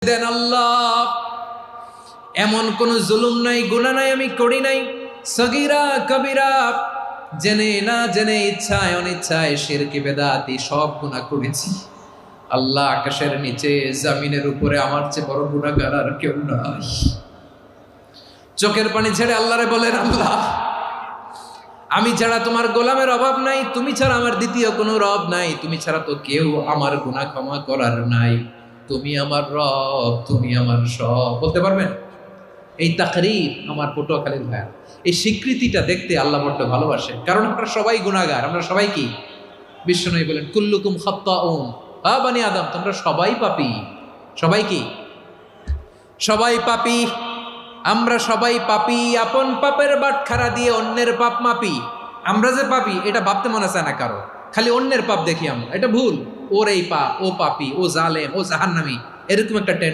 দেন আল্লাহ, এমন কোন জুলুম নাই, গুনাহ নাই আমি করি নাই, সগীরা কবিরা, জেনে না জেনে, ইচ্ছায় অনিচ্ছায়, শিরকি বেদাতি সব গুনাহ করেছি। আল্লাহ, আকাশের নিচে জমিনের উপরে আমার চেয়ে বড় গুনাহগার আর কেউ নাই। চোখের পানি ছেড়ে আল্লাহরে বলেন, আল্লাহ, আমি ছাড়া তোমার গোলামের অভাব নাই, তুমি ছাড়া আমার দ্বিতীয় কোনো রব নাই, তুমি ছাড়া তো কেউ আমার গুনাহ ক্ষমা করার নাই, তুমি আমার রব, তুমি আমার সব। বলতে পারবেন? এই তাকরীর আমার পটুয়াখালীর ভাইয়া, এই স্বীকৃতিটা দেখতে আল্লাহ বড্ড ভালোবাসে, কারণ আমরা সবাই গুনাহগার। আমরা সবাই কি? বিশ্বনবী বলেন, কুল্লুকুম খাত্তাউন, বানি আদম, তোমরা সবাই পাপী। সবাই কি? সবাই পাপী। আমরা সবাই পাপী। আপন পাপের বাটখারা দিয়ে অন্যের পাপ মাপি। আমরা যে পাপী এটা ভাবতে মনে চায় না কারো, খালি অন্যের পাপ দেখি আমরা, এটা ভুল। ওর এই পাপ, ও পাপী, ও জালেম, ও জাহান্নামী, এরকম একটা